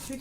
I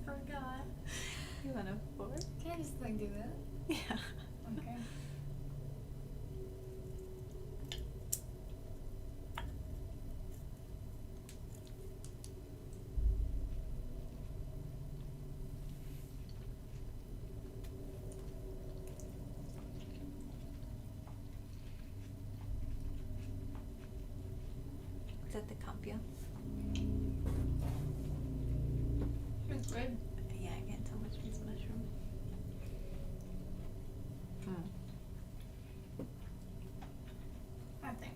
forgot. You want a fork? Can I just like do that? Yeah. Okay. Is that the campio? It's good. Yeah, I can't tell which one's mushroom. I think.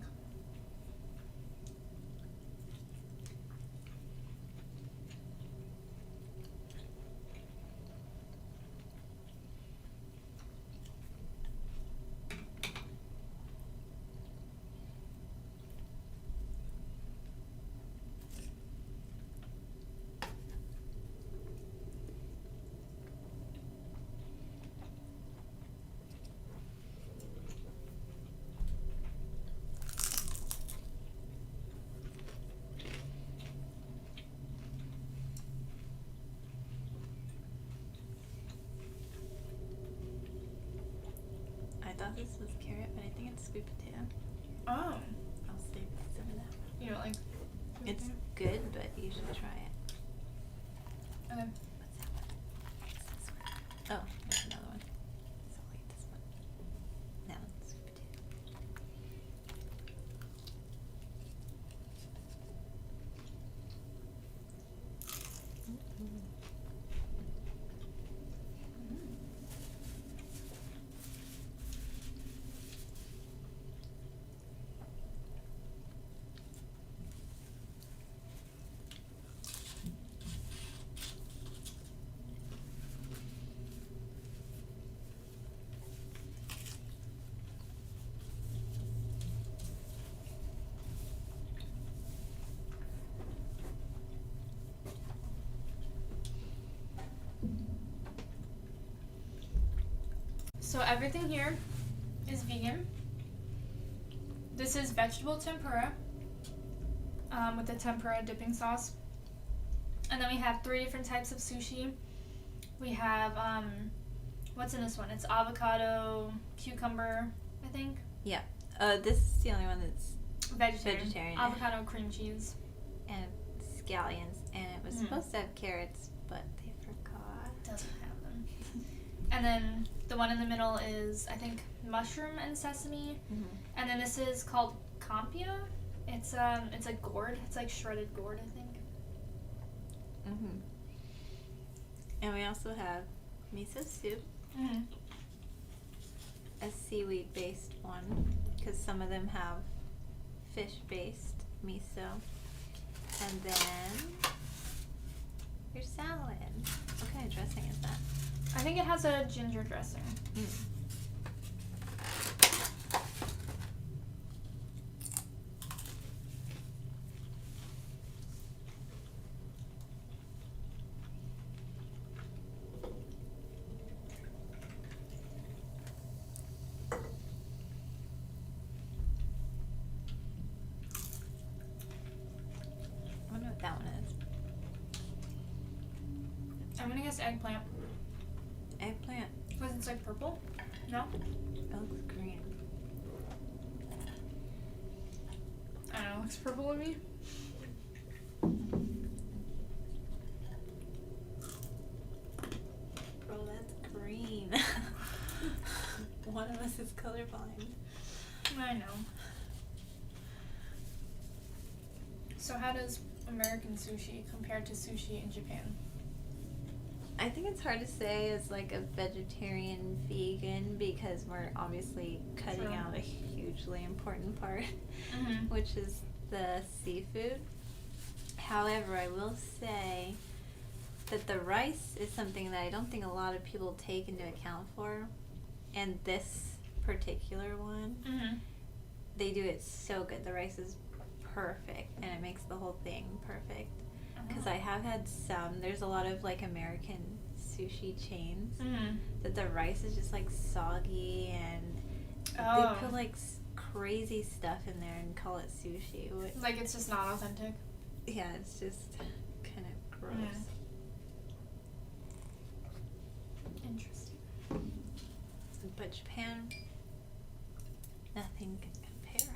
I thought this was carrot, but I think it's sweet potato. Oh. I'll save some of that. You don't like It's good, but you should try it. Okay. What's that one? What's this one? Oh, there's another one. So I'll eat this one. That one's sweet potato. So everything here is vegan. This is vegetable tempura with the tempura dipping sauce. And then we have 3 different types of sushi. We have, what's in this one? It's avocado, cucumber, I think. Yeah. This is the only one that's Vegetarian. Avocado cream cheese. and scallions, and it was supposed to have carrots, but they forgot. Doesn't have them. And then the one in the middle is, I think, mushroom and sesame. And then this is called campio. It's like gourd. It's like shredded gourd, I think. And we also have miso soup, a seaweed-based one, because some of them have fish-based miso. And then your salad. What kind of dressing is that? I think it has a ginger dressing. I wonder what that one is. I'm gonna guess eggplant. Eggplant. Because it's like purple? No? It looks green. I don't know, looks purple to me. Bro, that's green. one of us is colorblind. I know. So how does American sushi compare to sushi in Japan? I think it's hard to say as like a vegetarian vegan because we're obviously cutting True. out a hugely important part, Mm-hmm. which is the seafood. However, I will say that the rice is something that I don't think a lot of people take into account for. And this particular one, Mm-hmm. they do it so good. The rice is perfect and it makes the whole thing perfect. Because I have had there's a lot of like American sushi chains Mm-hmm. that the rice is just like soggy and Oh. they put like crazy stuff in there and call it sushi. Like it's just not authentic. Yeah, it's just kind of gross. Interesting. But Japan, nothing can compare.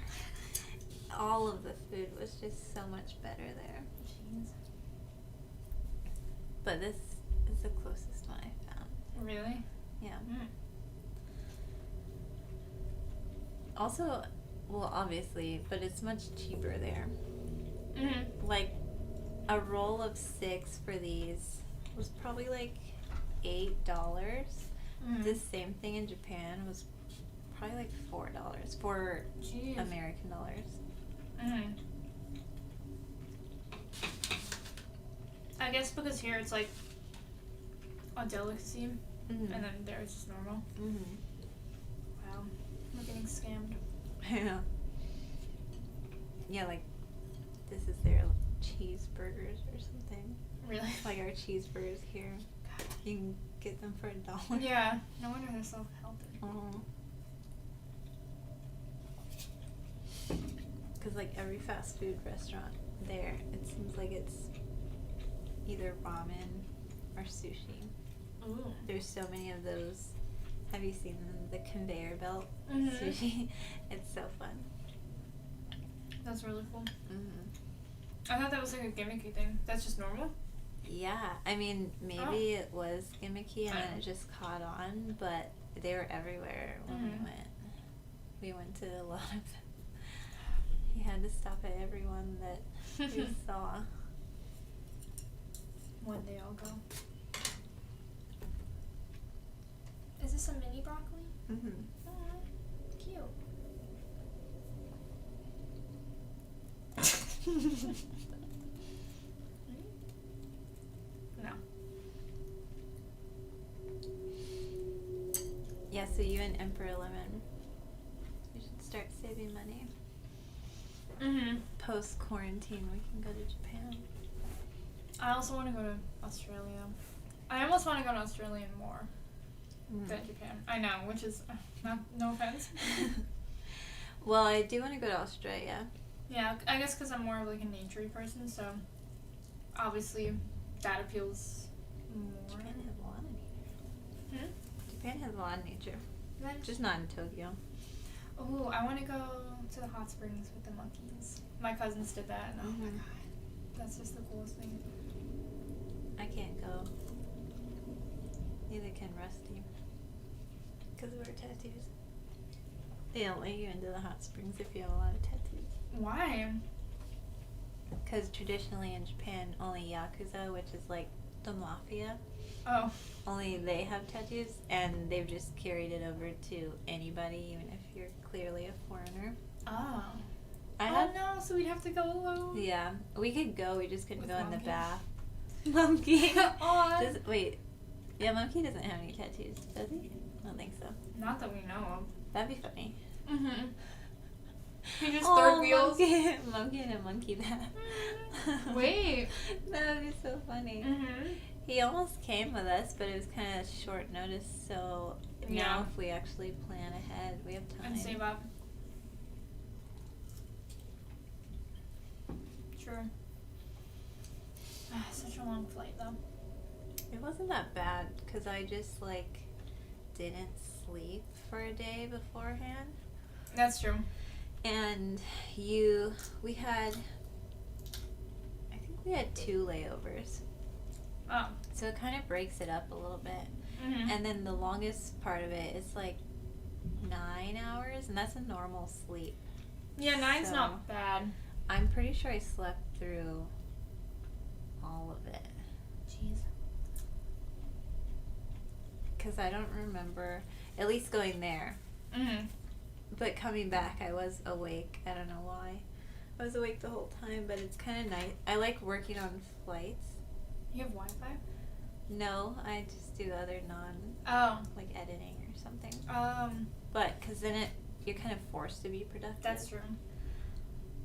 All of the food was just so much better there. Jeez. But this is the closest one I found. Really? Yeah. Mm. Also, well, obviously, but it's much cheaper there. Mm-hmm. Like, a roll of 6 for these was probably like $8. Mm-hmm. This same thing in Japan was probably like $4 for Jeez. American dollars. Mm-hmm. I guess because here it's like a delicacy, Mm-hmm. and then there it's just normal. Mm-hmm. Wow, we're getting scammed. Yeah. Yeah, like, this is their cheeseburgers or something. Really? Like our cheeseburgers here. You can get them for $1. Yeah. No wonder they're so healthy. Because like every fast food restaurant there, it seems like it's either ramen or sushi. Ooh. There's so many of those. Have you seen the conveyor belt Mhm. sushi? It's so fun. That's really cool. Mm-hmm. I thought that was like a gimmicky thing. That's just normal? Yeah, I mean, maybe it was gimmicky and then it just caught on, but they were everywhere when we went. We went to a lot of them. You had to stop at everyone that we saw. One day I'll go. Is this a mini broccoli? Mm-hmm. Aw, cute. No. Yeah, so you and Emperor Lemon, you should start saving money. Mm-hmm. Post-quarantine, we can go to Japan. I also want to go to Australia. I almost want to go to Australia more than Japan. I know, which is, no offense. Well, I do want to go to Australia. Yeah, I guess because I'm more of like a naturey person, so obviously that appeals more. Japan has a lot of nature. Hmm? Japan has a lot of nature. Then, Just not in Tokyo. oh, I want to go to the hot springs with the monkeys. My cousins did that, and oh my Mhm. god, that's just the coolest thing. I can't go. Neither can Rusty. Because of our tattoos. They don't let you into the hot springs if you have a lot of tattoos. Why? Because traditionally in Japan, only Yakuza, which is like the mafia, Oh. only they have tattoos, and they've just carried it over to anybody, even if you're clearly a foreigner. Oh. I Oh have, no, so we'd have to go alone? yeah, we could go, we just couldn't With go in the Monkey? bath. Monkey. Aw. Wait, yeah, Monkey doesn't have any tattoos, does he? I don't think so. Not that we know of. That'd be funny. Mm-hmm. He just Oh, third wheels. Monkey in a monkey bath. Wait. That would be so funny. Mm-hmm. He almost came with us, but it was kind of short notice, so Yeah. now if we actually plan ahead, we have time. And save up. Sure. Such a long flight, though. It wasn't that bad, because I just, like, didn't sleep for a day beforehand. That's true. And we had 2 layovers. Oh. So it kind of breaks it up a little bit. Mm-hmm. And then the longest part of it is like 9 hours, and that's a normal sleep. Yeah, 9's So, not bad. I'm pretty sure I slept through all of it. Jeez. Because I don't remember, at least going there. Mhm. But coming back, I was awake. I don't know why. I was awake the whole time, but it's kind of nice. I like working on flights. You have Wi-Fi? No, I just do other Oh. like editing or something. But because then you're kind of forced to be productive. that's true.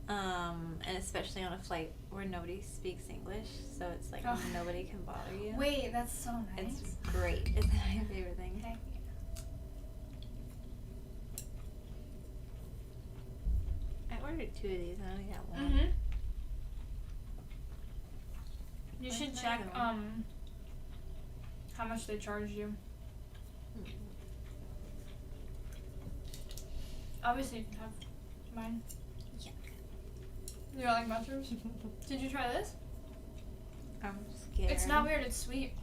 And especially on a flight where nobody speaks English, so it's like nobody can bother you. Wait, that's so nice. It's great. It's my favorite thing. Heck I ordered 2 of these and I only got yeah. 1. Mhm. You Where's should my check other one? how much they charge you. Obviously, you can have mine. Yeah. You don't like mushrooms? Did you try this? I'm scared. It's not weird. It's sweet.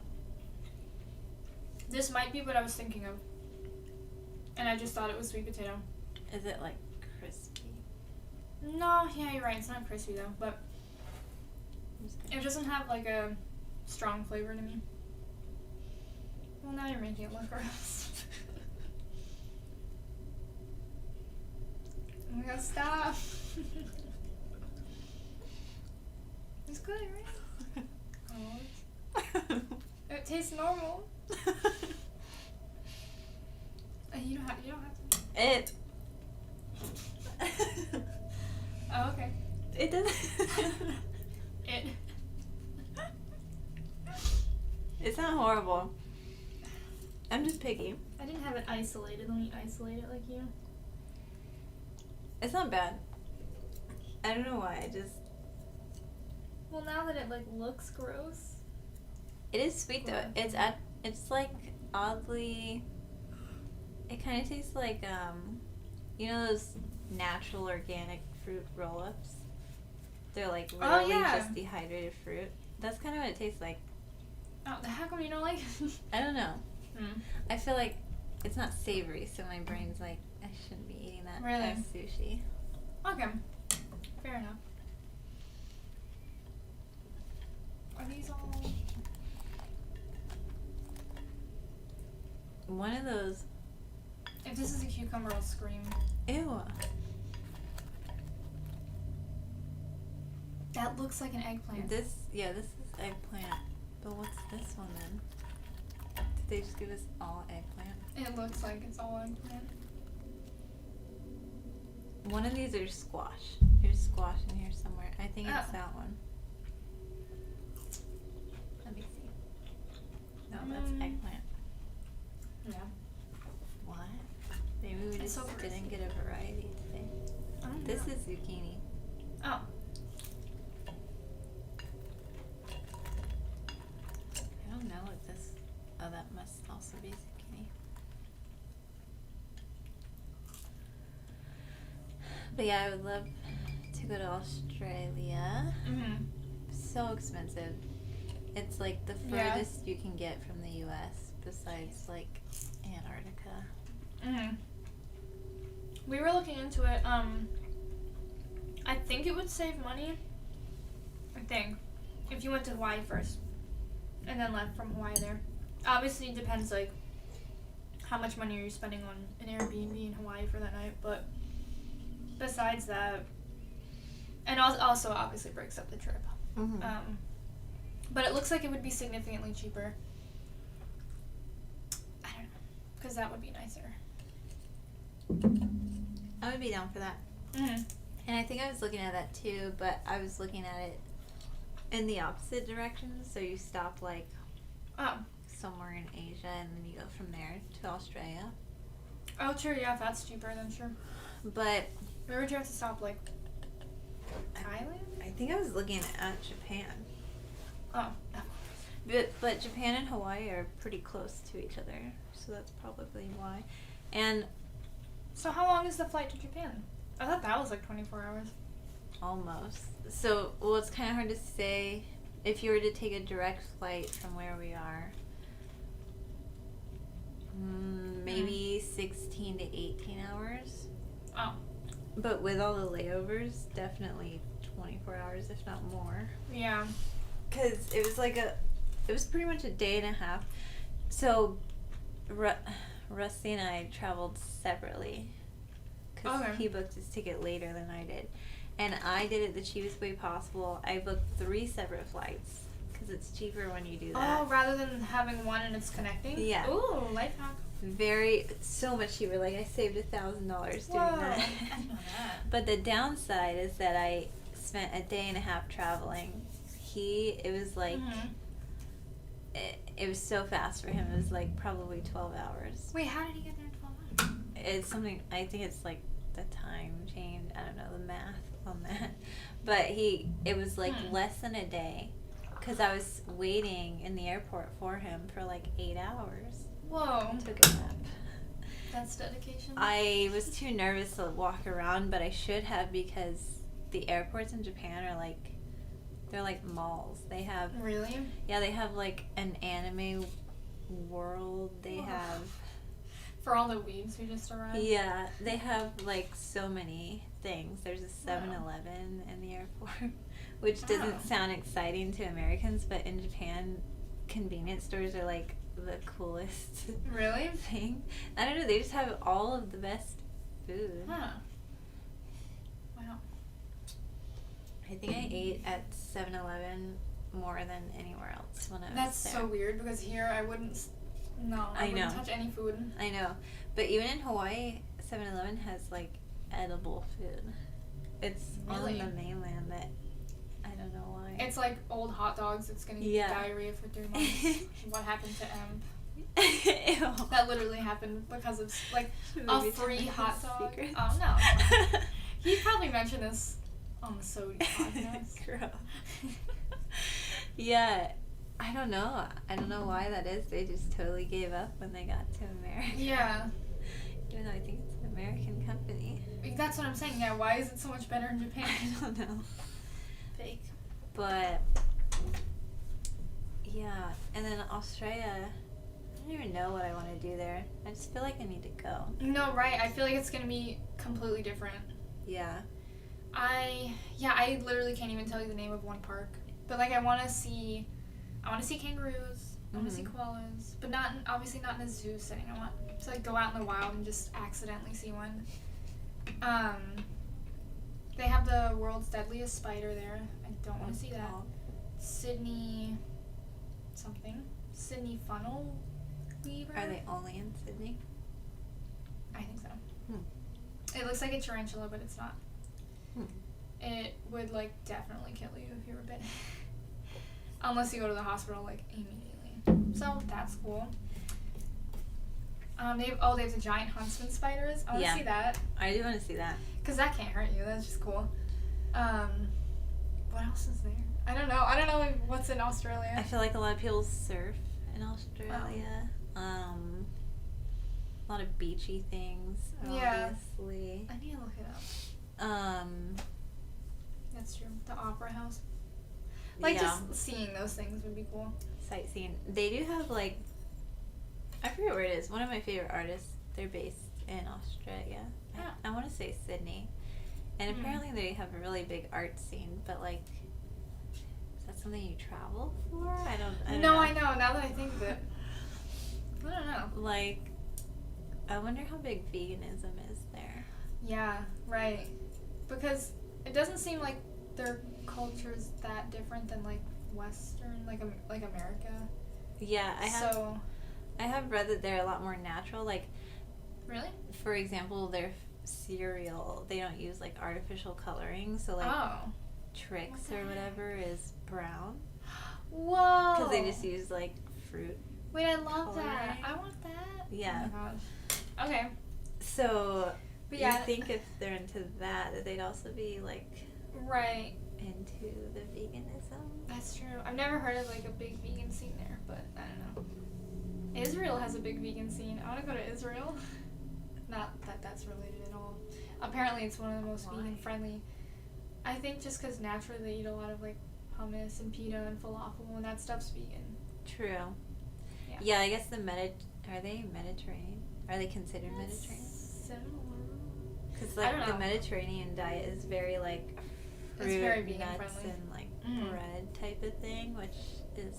This might be what I was thinking of, and I just thought it was sweet potato. Is it like crispy? No, yeah, you're right. It's not crispy though, but I'm just gonna it doesn't have like a strong flavor to me. Well, now you're making it look gross. Oh my god, stop. It's good, right? Oh, it tastes normal. You don't have to. It. Oh, okay. It doesn't. It. It's not horrible. I'm just picky. I didn't have it isolated. Let me isolate it like you. It's not bad. I don't know why. I just. Well, now that it like looks gross. It is sweet though. It's like oddly. It kind of tastes like you know those natural organic fruit roll-ups. They're like literally just dehydrated fruit. That's kind of what it tastes like. Oh, how come you don't like it? I don't know. Hmm. I feel like it's not savory, so my brain's like, I shouldn't be eating that Really? as sushi. Okay. Fair enough. Are these all? One of those. If this is a cucumber, I'll scream. Ew. That looks like an eggplant. This is eggplant. But what's this one then? Did they just give us all eggplant? It looks like it's all eggplant. One of these are squash. There's squash in here somewhere. I think it's that one. Let me see. No, that's eggplant. Yeah. What? Maybe we It's just so didn't get a variety today. I don't This know. is zucchini. Oh. I don't know what this. Oh, that must also be zucchini. But yeah, I would love to go to Australia. Mhm. So expensive. It's like the furthest you can get from the U.S. besides like Antarctica. Mhm. We were looking into it. I think it would save money. I think if you went to Hawaii first, and then left from Hawaii there. Obviously, it depends like how much money are you spending on an Airbnb in Hawaii for that night. But besides that, and also obviously breaks up the trip. Mm-hmm. But it looks like it would be significantly cheaper. I don't know, because that would be nicer. I would be down for that. Mm-hmm. And I think I was looking at that too, but I was looking at it in the opposite direction. So you stop like somewhere in Asia and then you go from there to Australia. Oh, true. Yeah, if that's cheaper, then sure. But Where would you have to stop? Like Thailand? I think I was looking at Japan. Oh. But Japan and Hawaii are pretty close to each other, so that's probably why. And So how long is the flight to Japan? I thought that was like 24 hours. almost. So, well, it's kind of hard to say. If you were to take a direct flight from where we are, maybe 16 to 18 hours. Oh. But with all the layovers, definitely 24 hours, if not more. Yeah. Because it was pretty much a day and a half. So, Rusty and I traveled separately. Because he booked his ticket later than I did. And I did it the cheapest way possible. I booked 3 separate flights. Because it's cheaper when you do that. Oh, rather than having one and it's connecting? Yeah. Ooh, life hack. So much cheaper. Like, I saved $1,000 doing that. I didn't know that. But the downside is that I spent a day and a half traveling. It was like, it was so fast for him. It was like probably 12 hours. Wait, how did he get there in 12 hours? It's something, I think it's like the time change. I don't know the math on that. But it was like less than a day. Because I was waiting in the airport for him for like 8 hours. Whoa. Took a nap. That's dedication. I was too nervous to walk around, but I should have, because the airports in Japan are like, they're like malls. They have... Really? Yeah, they have like an anime world. They have... For all the weeds who just arrived? Yeah, they have like so many things. There's a 7-Eleven in the airport, which doesn't sound exciting to Americans, but in Japan, convenience stores are like the coolest really thing. I don't know, they just have all of the best food. Huh. Wow. I think I ate at 7-Eleven more than anywhere else when I was That's there. so weird, because here I wouldn't touch any food. I know, but even in Hawaii, 7-Eleven has like edible food. It's really? on the mainland that I don't know why. It's like old hot dogs. It's gonna give diarrhea for 3 months. What happened to Emp? Ew. That literally happened because of like a free hot dog. Secrets? Oh no. He probably mentioned this on the Sodi podcast. Gross. Yeah, I don't know. I don't know why that is. They just totally gave up when they got to America. Yeah. Even though I think it's an American company. That's what I'm saying. Yeah, why is it so much better in Japan? I don't know. Fake. But, yeah. And then Australia, I don't even know what I want to do there. I just feel like I need to go. No, right. I feel like it's going to be completely different. Yeah. I literally can't even tell you the name of one park. But, like, I want to see kangaroos. I want to see koalas. But obviously not in a zoo setting. I want to, like, go out in the wild and just accidentally see one. They have the world's deadliest spider there. I don't want to see that. Sydney funnel weaver. Are they only in Sydney? I think so. It looks like a tarantula, but it's not. It would, like, definitely kill you if you were bit. Unless you go to the hospital, like, immediately. So, that's cool. They have the giant huntsman spiders. I want to see that. I do want to see that. Because that can't hurt you. That's just cool. What else is there? I don't know what's in Australia. I feel like a lot of people surf in Australia. A lot of beachy things, obviously. I need to look it up. That's true. The opera house. Like, just seeing those things would be cool. Sightseeing. They do have, like, I forget where it is. One of my favorite artists, they're based in Australia. Yeah. I want to say Sydney. And apparently they have a really big art scene, but, like, is that something you travel for? I don't know. I know. Now that I think of it. I don't know. Like, I wonder how big veganism is there. Yeah, right. Because it doesn't seem like their culture's that different than, like, Western, like America. Yeah, I have read that they're a lot more natural. Like, really? For example, their cereal, they don't use, like, artificial coloring. So, like, Trix or whatever is brown. Whoa! Because they just use, like, fruit. Wait, I love coloring. that. I want that. Yeah. Oh my gosh. Okay. So, but you think if they're into that they'd also be, like, right into the veganism? That's true. I've never heard of, like, a big vegan scene there, but I don't know. Israel has a big vegan scene. I want to go to Israel. Not that that's related at all. Apparently it's one of the most vegan friendly. I think just because naturally they eat a lot of, like, hummus and pita and falafel, and that stuff's vegan. True. Yeah, I guess are they Mediterranean? Are they considered That's Mediterranean? similar. Because I don't like the know. Mediterranean diet is very like It's fruit, very vegan nuts, friendly. and like Mm. bread type of thing, which is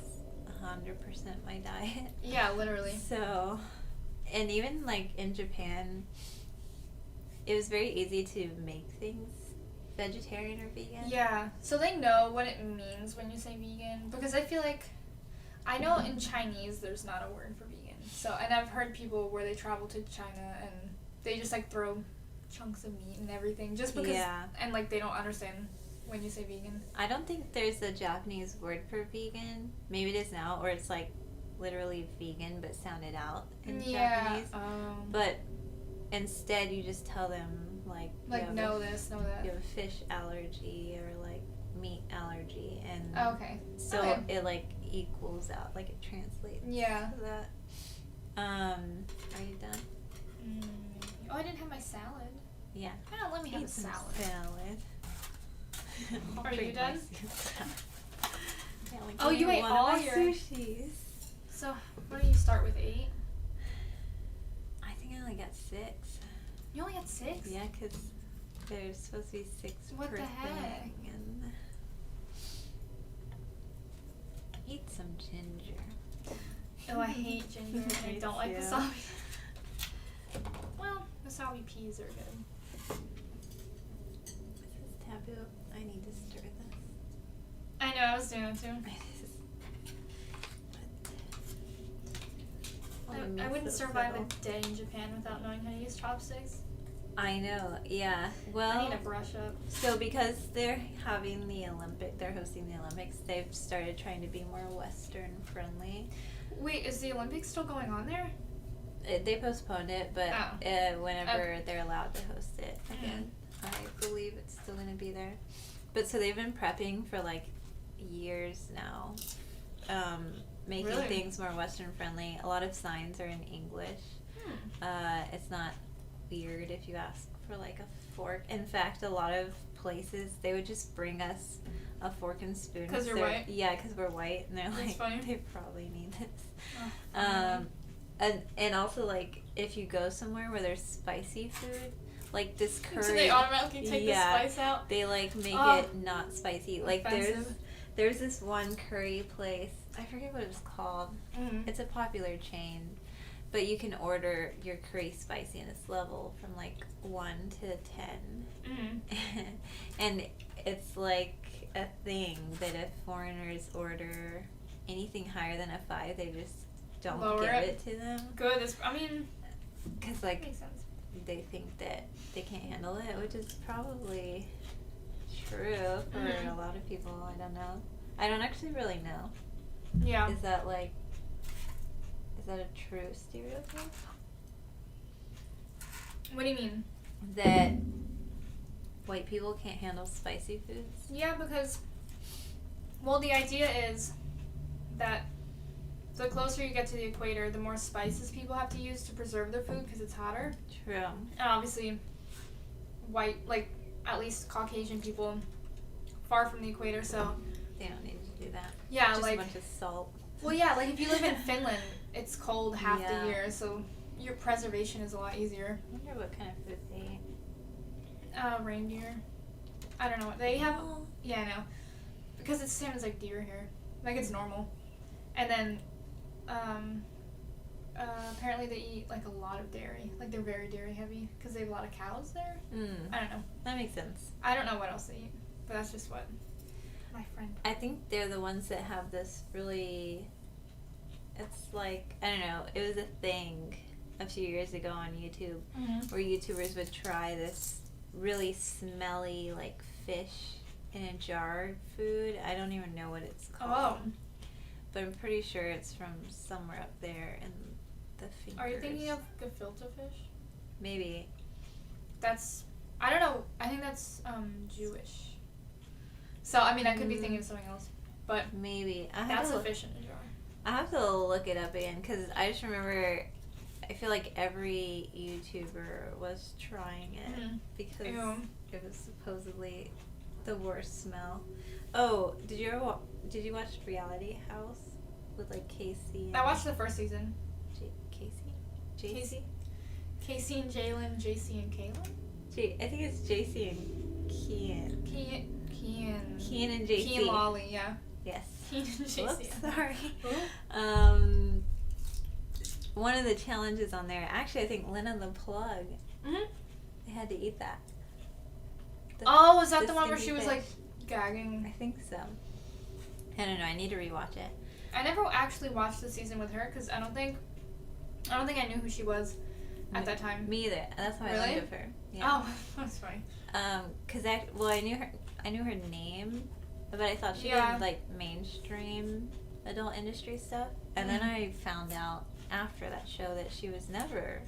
100% my diet. Yeah, literally. So, and even like in Japan, it was very easy to make things vegetarian or vegan. Yeah, so they know what it means when you say vegan, because I feel like, I know in Chinese there's not a word for vegan. So, and I've heard people where they travel to China and they just like throw chunks of meat and everything just because, Yeah. and like they don't understand when you say vegan. I don't think there's a Japanese word for vegan. Maybe it is now, or it's like literally vegan but sounded out in Japanese. But instead, you just tell them like know this, know that. you have a fish allergy or like meat allergy, and Oh, okay. so Okay. it like equals out, like it translates. Yeah. To that. Are you done? Oh, I didn't have my salad. Yeah. Why not let me have a Eat some salad? salad. I'll Are you bring my done? salad. Yeah, like, Oh, you ate one all of my your- sushis. So, what do you start with, 8? I think I only got 6. You only had 6? Yeah, because there's supposed to be 6 What per the heck? thing. And eat some ginger. Oh, I hate ginger and I Me don't like too. wasabi. Well, wasabi peas are good. This is taboo. I need to stir this. I know, I was doing it too. I wouldn't survive a day in Japan without knowing how to use chopsticks. I know, yeah. Well, I need to brush up. so because they're having the they're hosting the Olympics, they've started trying to be more Western friendly. Wait, is the Olympics still going on there? They postponed it, but Oh. whenever they're allowed to host it again, I believe it's still going to be there. But so they've been prepping for like years now, making Really? things more Western friendly. A lot of signs are in English. It's not weird if you ask for like a fork. In fact, a lot of places they would just bring us a fork and spoon. 'Cause you're white? Yeah, because we're white, and they're That's like, funny. they probably need this. Oh, And also like if you go somewhere where there's spicy food, like this curry, so they automatically take yeah, the spice out? they like make Oh. it not spicy. Like Offensive. there's this one curry place, I forget what it's called. Mm. It's a popular chain, but you can order your curry spiciness level from like 1 to 10. Mm. And it's like a thing that if foreigners order anything higher than a 5, they just don't Lower give it. it to them. Good. I mean, Because that like makes sense. they think that they can't handle it, which is probably true for Mhm. a lot of people. I don't know. I don't actually really know. Yeah. Is that a true stereotype? What do you mean? That white people can't handle spicy foods? Yeah, because, well, the idea is that the closer you get to the equator, the more spices people have to use to preserve their food because it's hotter. True. And obviously, white, like, at least Caucasian people, far from the equator, so, They don't need to do that. yeah, Just like, a bunch of salt. well, yeah, like, if you live in Finland, it's cold half Yeah. the year, so your preservation is a lot easier. I wonder what kind of food they eat. Reindeer. I don't know what they have. Oh. Yeah, I know. Because it's the same as like deer here. Like it's normal. And then, apparently they eat like a lot of dairy. Like they're very dairy heavy because they have a lot of cows there. I don't know. That makes sense. I don't know what else they eat, but that's just what my friend. I think they're the ones that have this really, it's like, I don't know, it was a thing a few years ago on YouTube where YouTubers would try this really smelly like fish in a jar food. I don't even know what it's called. Oh. But I'm pretty sure it's from somewhere up there in the fingers. Are you thinking of gefilte fish? Maybe. That's, I don't know. I think that's Jewish. So I mean, I could be thinking of something else, but Maybe. that's a fish in a jar. I have to look it up again because I just remember, I feel like every YouTuber was trying it because Ew. it was supposedly the worst smell. Oh, did you watch Reality House with like Casey? And I watched the first season. Casey? Casey? Casey and Jalen, JC and Kaylin? I think it's JC and Kian. Kian. Kian and JC. Kian Lolly, yeah. Yes. Kian and JC. Whoops, sorry. Ooh. One of the challenges on there, actually, I think Lena the Plug, Mhm. they had to eat that. Oh, was that the one where stinky she was fish. like gagging? I think so. I don't know. I need to rewatch it. I never actually watched the season with her because I don't think I knew who she was at that time. Me either. That's why I Really? learned of her. Yeah. Oh, that's funny. I knew her name, but I thought she Yeah. did like mainstream adult industry stuff, and then I found out after that show that she was never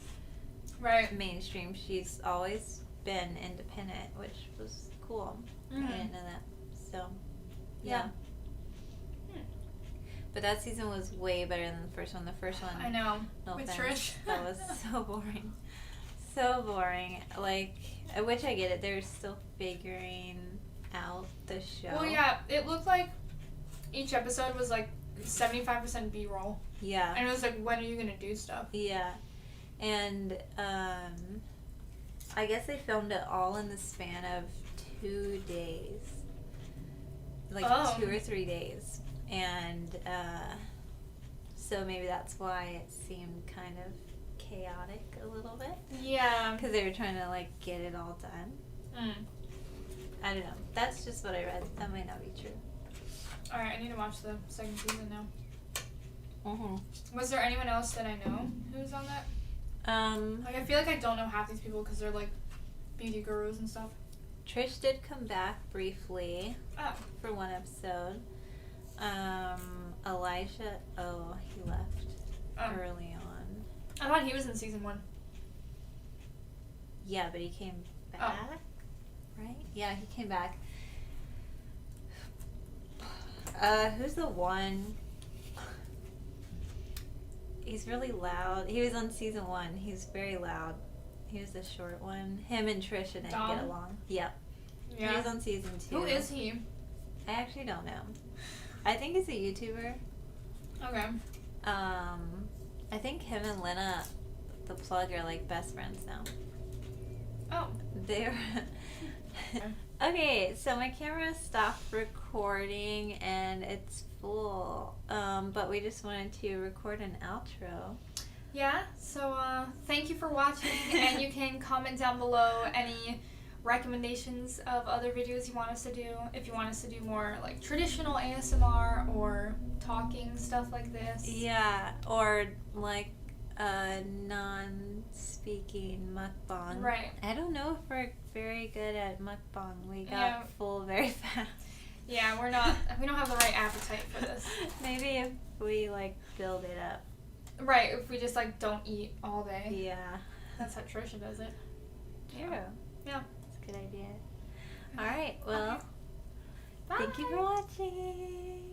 Right. mainstream. She's always been independent, which was cool. Mhm. I didn't know that. So, Yeah. yeah. But that season was way better than the first one. The first one, I know. no With offense, Trish. that was so boring. So boring. Like, which I get it. They're still figuring out the show. Well, yeah, it looked like each episode was like 75% B-roll. Yeah. And it was like, when are you going to do stuff? Yeah. And I guess they filmed it all in the span of 2 days. Like 2 or 3 days. And so maybe that's why it seemed kind of chaotic a little bit. Yeah. Because they were trying to like get it all done. Mm. I don't know. That's just what I read. That might not be true. Alright, I need to watch the second season now. Mm-hmm. Was there anyone else that I know who's on that? Like, I feel like I don't know half these people because they're like beauty gurus and stuff. Trish did come back briefly Oh. for one episode. Elijah, he left early on. I thought he was in season 1. Yeah, but he came back, right? Yeah, he came back. Who's the one? He's really loud. He was on season 1. He's very loud. He was the short one. Him and Trish didn't Dom? get along. Yep. Yeah. He was on season 2. Who is he? I actually don't know. I think he's a YouTuber. Okay. I think him and Lena, the Plug, are like best friends now. Oh. They're okay. So my camera stopped recording and it's full. But we just wanted to record an outro. Yeah, so thank you for watching, and you can comment down below any recommendations of other videos you want us to do. If you want us to do more like traditional ASMR or talking stuff like this. Yeah, or like non-speaking mukbang. Right. I don't know if we're very good at mukbang. We got Yeah. full very fast. Yeah, we don't have the right appetite for this. Maybe if we like build it up. Right, if we just like don't eat all day. Yeah. That's how Trisha does it. Yeah. Yeah. That's a good idea. All right. Well, Okay. thank you for watching.